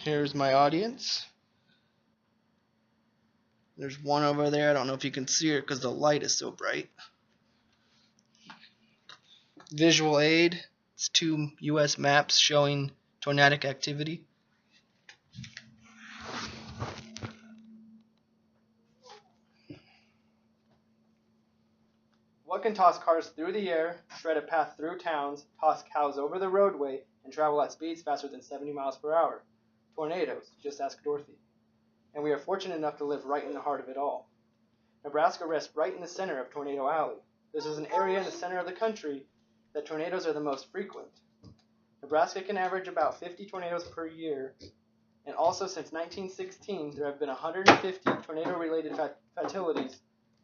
Here's my audience. There's one over there. I don't know if you can see it because the light is so bright. Visual aid. It's two U.S. maps showing tornadic activity. What can toss cars through the air, shred a path through towns, toss cows over the roadway, and travel at speeds faster than 70 miles per hour? Tornadoes, just ask Dorothy. And we are fortunate enough to live right in the heart of it all. Nebraska rests right in the center of Tornado Alley. This is an area in the center of the country that tornadoes are the most frequent. Nebraska can average about 50 tornadoes per year, and also since 1916 there have been 150 tornado-related fatalities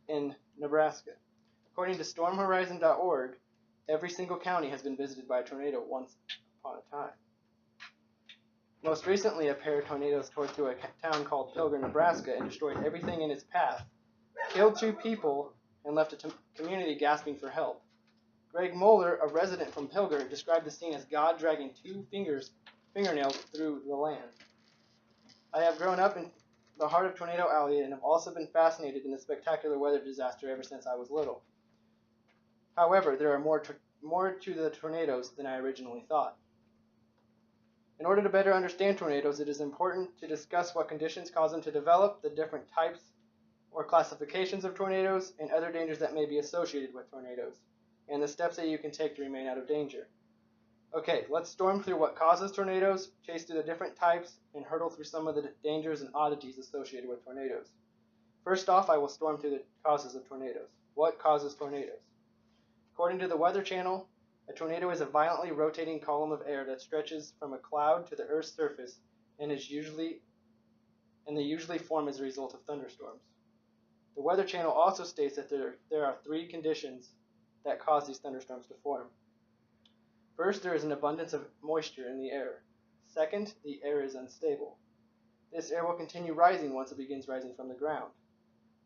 in Nebraska. According to stormhorizon.org, every single county has been visited by a tornado once upon a time. Most recently, a pair of tornadoes tore through a town called Pilger, Nebraska, and destroyed everything in its path, killed 2 people, and left a community gasping for help. Greg Moeller, a resident from Pilger, described the scene as God dragging 2 fingernails through the land. I have grown up in the heart of Tornado Alley and have also been fascinated in the spectacular weather disaster ever since I was little. However, there are more to the tornadoes than I originally thought. In order to better understand tornadoes, it is important to discuss what conditions cause them to develop, the different types or classifications of tornadoes, and other dangers that may be associated with tornadoes, and the steps that you can take to remain out of danger. Okay, let's storm through what causes tornadoes, chase through the different types, and hurdle through some of the dangers and oddities associated with tornadoes. First off, I will storm through the causes of tornadoes. What causes tornadoes? According to the Weather Channel, a tornado is a violently rotating column of air that stretches from a cloud to the Earth's surface and they usually form as a result of thunderstorms. The Weather Channel also states that there are 3 conditions that cause these thunderstorms to form. First, there is an abundance of moisture in the air. Second, the air is unstable. This air will continue rising once it begins rising from the ground.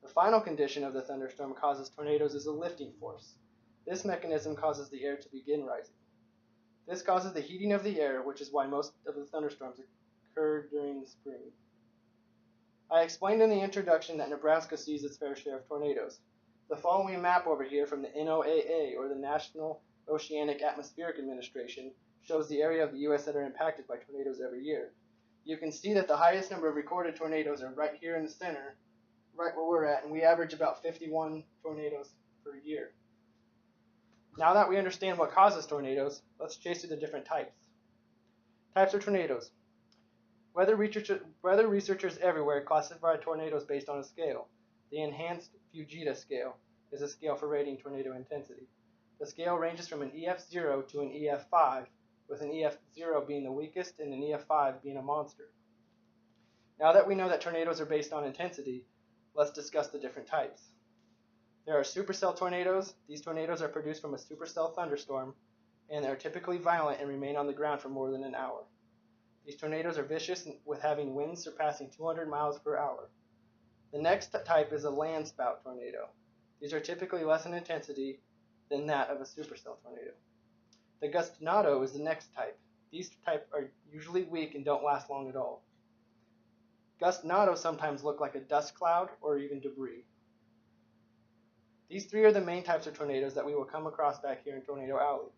The final condition of the thunderstorm causes tornadoes is a lifting force. This mechanism causes the air to begin rising. This causes the heating of the air, which is why most of the thunderstorms occur during the spring. I explained in the introduction that Nebraska sees its fair share of tornadoes. The following map over here from the NOAA, or the National Oceanic Atmospheric Administration, shows the area of the U.S. that are impacted by tornadoes every year. You can see that the highest number of recorded tornadoes are right here in the center, right where we're at, and we average about 51 tornadoes per year. Now that we understand what causes tornadoes, let's chase through the different types. Types of tornadoes. Weather researchers everywhere classify tornadoes based on a scale. The Enhanced Fujita Scale is a scale for rating tornado intensity. The scale ranges from an EF0 to an EF5, with an EF0 being the weakest and an EF5 being a monster. Now that we know that tornadoes are based on intensity, let's discuss the different types. There are supercell tornadoes. These tornadoes are produced from a supercell thunderstorm, and they are typically violent and remain on the ground for more than an hour. These tornadoes are vicious with having winds surpassing 200 miles per hour. The next type is a land spout tornado. These are typically less in intensity than that of a supercell tornado. The gustonado is the next type. These types are usually weak and don't last long at all. Gustonados sometimes look like a dust cloud or even debris. These 3 are the main types of tornadoes that we will come across back here in Tornado Alley.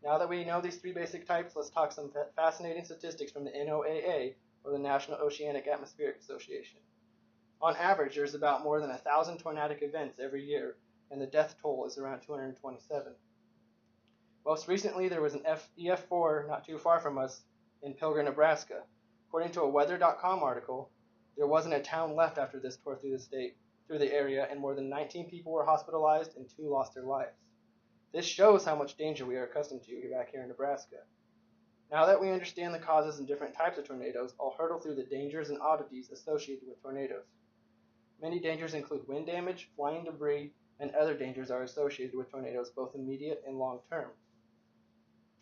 Now that we know these 3 basic types, let's talk some fascinating statistics from the NOAA, or the National Oceanic Atmospheric Association. On average, there's about more than 1,000 tornadic events every year, and the death toll is around 227. Most recently, there was an EF4 not too far from us in Pilger, Nebraska. According to a Weather.com article, there wasn't a town left after this tore through the area, and more than 19 people were hospitalized and 2 lost their lives. This shows how much danger we are accustomed to back here in Nebraska. Now that we understand the causes and different types of tornadoes, I'll hurdle through the dangers and oddities associated with tornadoes. Many dangers include wind damage, flying debris, and other dangers are associated with tornadoes, both immediate and long term.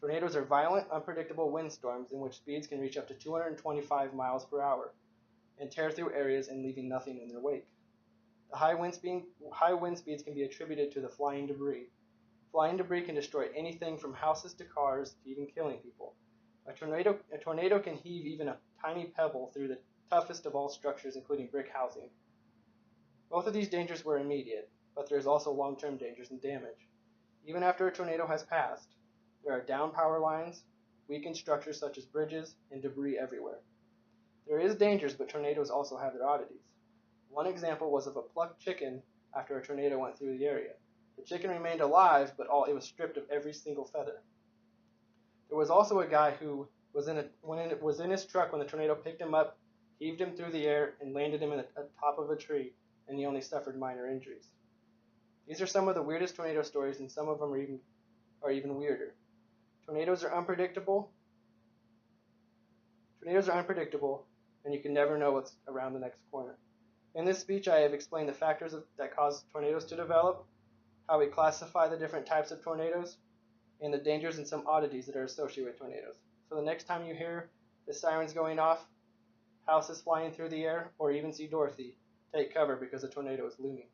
Tornadoes are violent, unpredictable windstorms in which speeds can reach up to 225 miles per hour and tear through areas and leaving nothing in their wake. The high wind speeds can be attributed to the flying debris. Flying debris can destroy anything from houses to cars to even killing people. A tornado can heave even a tiny pebble through the toughest of all structures, including brick housing. Both of these dangers were immediate, but there is also long-term dangers and damage. Even after a tornado has passed, there are down power lines, weakened structures such as bridges, and debris everywhere. There is dangers, but tornadoes also have their oddities. One example was of a plucked chicken after a tornado went through the area. The chicken remained alive, but it was stripped of every single feather. There was also a guy who was in his truck when the tornado picked him up, heaved him through the air, and landed him at the top of a tree, and he only suffered minor injuries. These are some of the weirdest tornado stories, and some of them are even weirder. Tornadoes are unpredictable, and you can never know what's around the next corner. In this speech, I have explained the factors that cause tornadoes to develop, how we classify the different types of tornadoes, and the dangers and some oddities that are associated with tornadoes. So the next time you hear the sirens going off, houses flying through the air, or even see Dorothy, take cover because a tornado is looming.